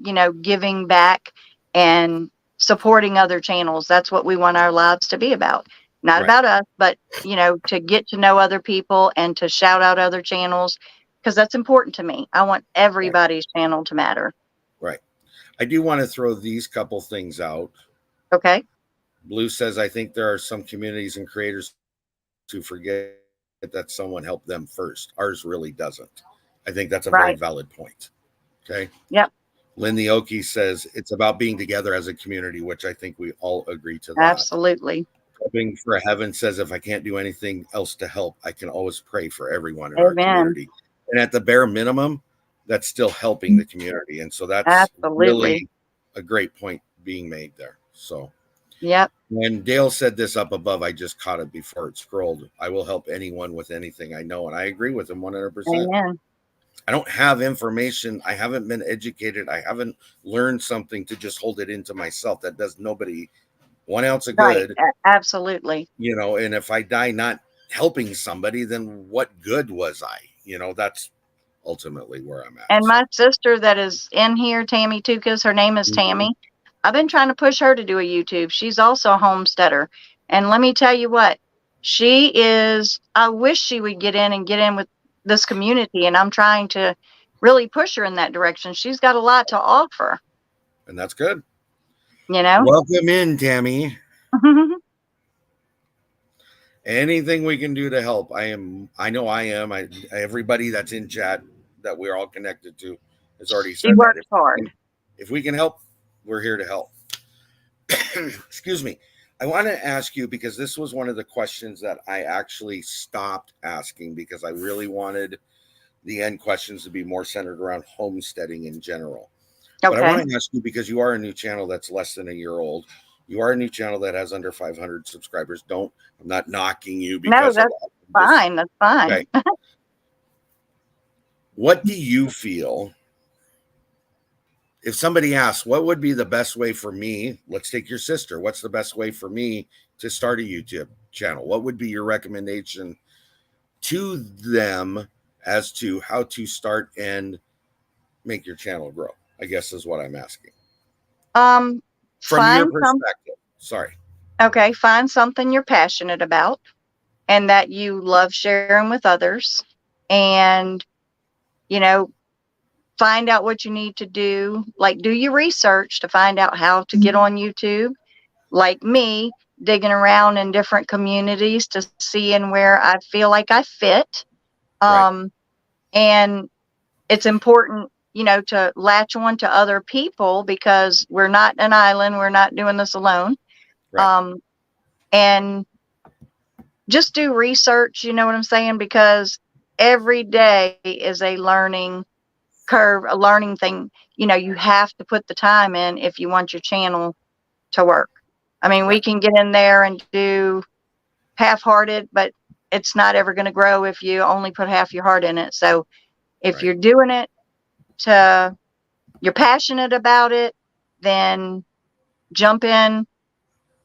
giving back and supporting other channels. That's what we want our lives to be about. Not right. about us, but, to get to know other people and to shout out other channels, because that's important to me. I want everybody's channel to matter. Right. I do want to throw these couple things out. Okay. Blue says, I think there are some communities and creators who forget that someone helped them first. Ours really doesn't. I think that's a very Right. valid point. Okay. Yep. Lindy Oki says it's about being together as a community, which I think we all agree to that. Absolutely. Hoping for Heaven says, if I can't do anything else to help, I can always pray for everyone in our Amen. community. And at the bare minimum, that's still helping the community. And so that's Absolutely. really a great point being made there. So Yep. when Dale said this up above, I just caught it before it scrolled. I will help anyone with anything I know. And I agree with him 100%. Amen. I don't have information. I haven't been educated. I haven't learned something to just hold it into myself. That does nobody 1 ounce of Right. good. Absolutely. And if I die not helping somebody, then what good was I? That's ultimately where I'm at. And my sister that is in here, Tammy Tukas, her name is Tammy. I've been trying to push her to do a YouTube. She's also a homesteader. And let me tell you what, I wish she would get in with this community. And I'm trying to really push her in that direction. She's got a lot to offer. And that's good. Welcome in, Tammy. Anything we can do to help. I know I am. Everybody that's in chat that we're all connected to has already said she works hard. If we can help, we're here to help. Excuse me. I want to ask you, because this was one of the questions that I actually stopped asking, because I really wanted the end questions to be more centered around homesteading in general. Okay. But I want to ask you, because you are a new channel that's less than a year old. You are a new channel that has under 500 subscribers. I'm not knocking you because no, that's fine. That's fine. Okay. What do you feel, if somebody asks, what would be the best way for me? Let's take your sister. What's the best way for me to start a YouTube channel? What would be your recommendation to them as to how to start and make your channel grow? I guess is what I'm asking. From your perspective. Sorry. Okay. Find something you're passionate about and that you love sharing with others. And, find out what you need to do. Like, do your research to find out how to get on YouTube. Like me, digging around in different communities to see where I feel like I fit. Right. And it's important, to latch on to other people, because we're not an island. We're not doing this alone. Right. And just do research, you know what I'm saying? Because every day is a learning curve, a learning thing. You have to put the time in if you want your channel to work. I mean, we can get in there and do half-hearted, but it's not ever going to grow if you only put half your heart in it. So if you're doing it you're passionate about it, then jump in,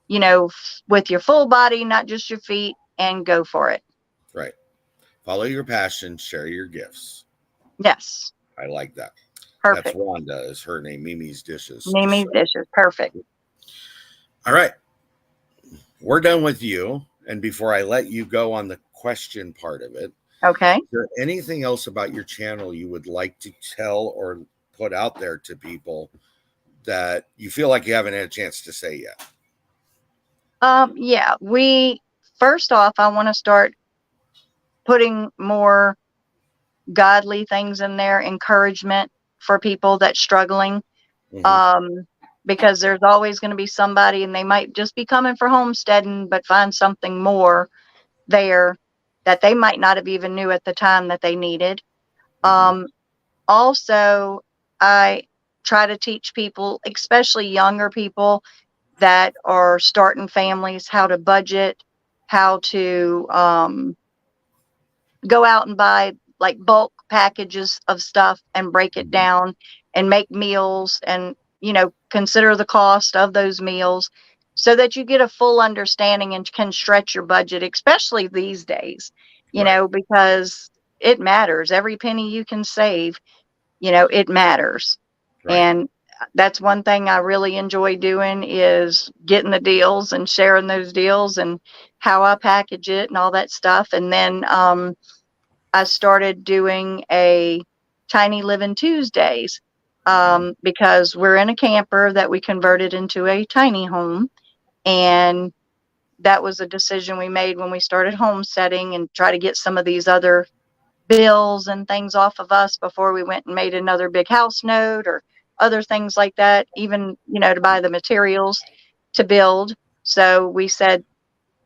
with your full body, not just your feet, and go for it. Right. Follow your passion, share your gifts. Yes. I like that. Perfect. That's Wanda is her name. Mimi's Dishes. Mimi's Dishes. Perfect. All right. We're done with you. And before I let you go on the question part of it, okay, is there anything else about your channel you would like to tell or put out there to people that you feel like you haven't had a chance to say yet? Yeah, first off, I want to start putting more godly things in there, encouragement for people that's struggling. Because there's always going to be somebody, and they might just be coming for homesteading, but find something more there that they might not have even knew at the time that they needed. Also, I try to teach people, especially younger people, that are starting families, how to budget, how to go out and buy like bulk packages of stuff and break it down and make meals and, consider the cost of those meals so that you get a full understanding and can stretch your budget, especially these days, Right. because it matters. Every penny you can save, it matters. Right. And that's one thing I really enjoy doing is getting the deals and sharing those deals and how I package it and all that stuff. And then I started doing a Tiny Living Tuesdays because we're in a camper that we converted into a tiny home. And that was a decision we made when we started homesteading and try to get some of these other bills and things off of us before we went and made another big house note or other things like that, even, to buy the materials to build. So we said,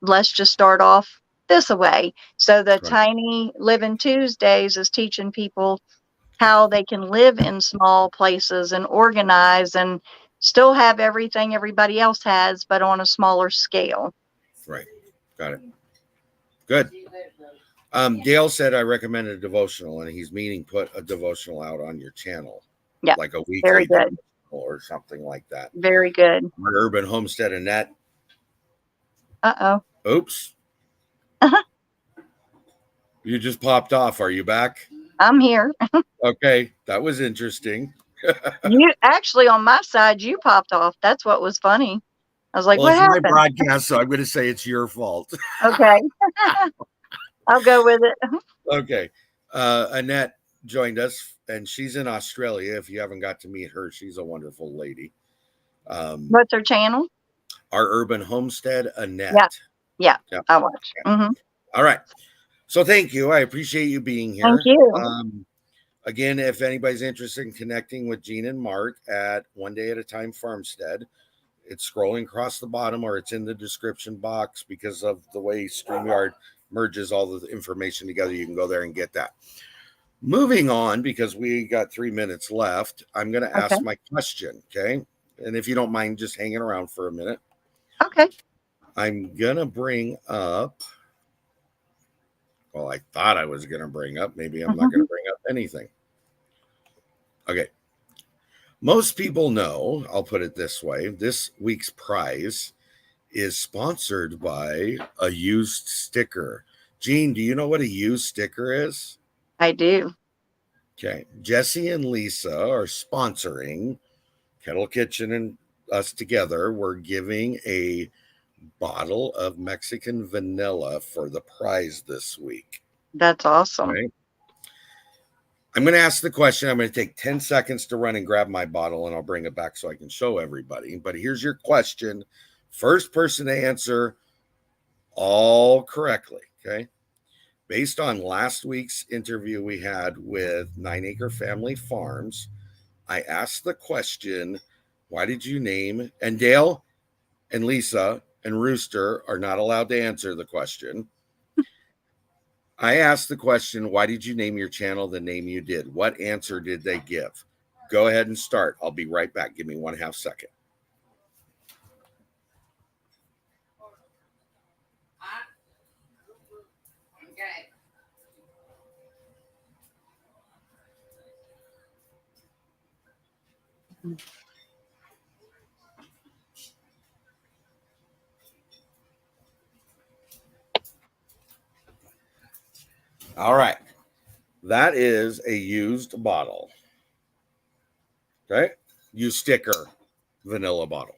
let's just start off this way. So the Right. Tiny Living Tuesdays is teaching people how they can live in small places and organize and still have everything everybody else has, but on a smaller scale. Right. Got it. Good. Dale said I recommended a devotional, and he's meaning put a devotional out on your channel. Yeah. Like a weekly Very good. devotional or something like that. Very good. My Urban Homestead Annette. Uh-oh. Oops. You just popped off. Are you back? I'm here. Okay. That was interesting. You actually, on my side, you popped off. That's what was funny. I was like, Well, what it's happened? my broadcast, so I'm going to say it's your fault. Okay. I'll go with it. Okay. Annette joined us, and she's in Australia. If you haven't got to meet her, she's a wonderful lady. What's her channel? Our Urban Homestead Annette. Yeah. I watch. Mm-hmm. All right. So thank you. I appreciate you being here. Thank you. Again, if anybody's interested in connecting with Gene and Mark at One Day at a Time Farmstead, it's scrolling across the bottom or it's in the description box because of the way StreamYard merges all the information together. You can go there and get that. Moving on, because we got 3 minutes left, I'm going to ask my question, okay? And if you don't mind just hanging around for a minute. Okay. I'm going to bring up, well, I thought I was going to bring up, maybe I'm not going to bring up anything. Okay. Most people know, I'll put it this way, this week's prize is sponsored by a used sticker. Gene, do you know what a used sticker is? I do. Okay. Jesse and Lisa are sponsoring Kettle Kitchen and us together. We're giving a bottle of Mexican vanilla for the prize this week. That's awesome. Okay. I'm going to ask the question. I'm going to take 10 seconds to run and grab my bottle, and I'll bring it back so I can show everybody. But here's your question. First person to answer all correctly, okay? Based on last week's interview we had with 9 Acre Family Farms, I asked the question, why did you name, and Dale and Lisa and Rooster are not allowed to answer the question. I asked the question, why did you name your channel the name you did? What answer did they give? Go ahead and start. I'll be right back. Give me 1/2 second. All right. That is a used bottle. Okay. Used sticker vanilla bottle.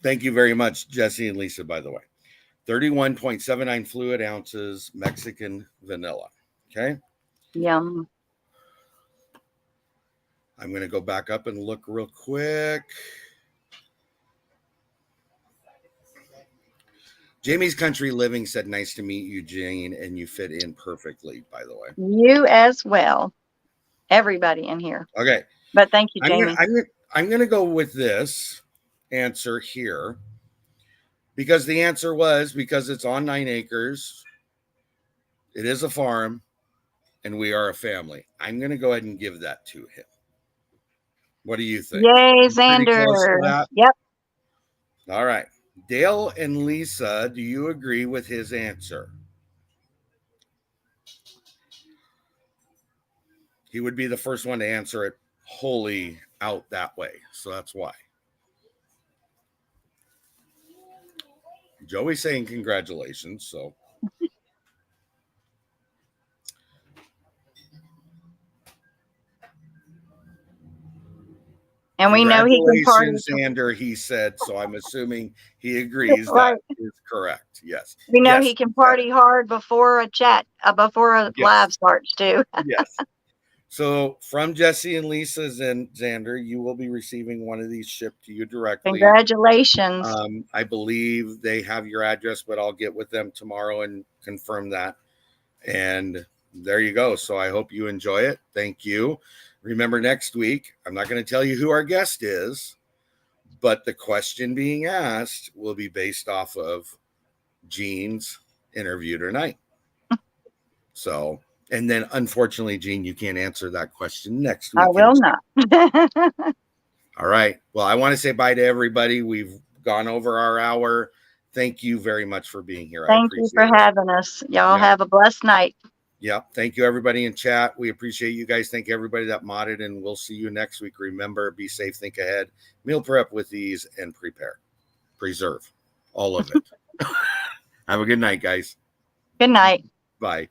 Thank you very much, Jesse and Lisa, by the way. 31.79 fluid ounces Mexican vanilla. Okay. Yum. I'm going to go back up and look real quick. Jamie's Country Living said, nice to meet you, Jane, and you fit in perfectly, by the way. You as well. Everybody in here. Okay. But thank you, Jamie. I'm going to go with this answer here because the answer was because it's on 9 acres. It is a farm and we are a family. I'm going to go ahead and give that to him. What do you think? Yay, Xander. Yep. All right. Dale and Lisa, do you agree with his answer? He would be the first one to answer it wholly out that way. So that's why. Joey's saying congratulations. So And we know he can party. congratulations, Xander, he said. So I'm assuming he agrees Right. that is correct. Yes. We know Yes. he can party hard before a chat, before a Yes. live starts too. Yes. So from Jesse and Lisa and Xander, you will be receiving one of these shipped to you directly. Congratulations. I believe they have your address, but I'll get with them tomorrow and confirm that. And there you go. So I hope you enjoy it. Thank you. Remember, next week, I'm not going to tell you who our guest is, but the question being asked will be based off of Gene's interview tonight. So, and then unfortunately, Gene, you can't answer that question next week. I will not. All right. Well, I want to say bye to everybody. We've gone over our hour. Thank you very much for being here. Thank you for having us. Y'all have a blessed night. Yep. Thank you, everybody in chat. We appreciate you guys. Thank you, everybody that modded, and we'll see you next week. Remember, be safe, think ahead, meal prep with ease, and prepare. Preserve all of it. Have a good night, guys. Good night. Bye.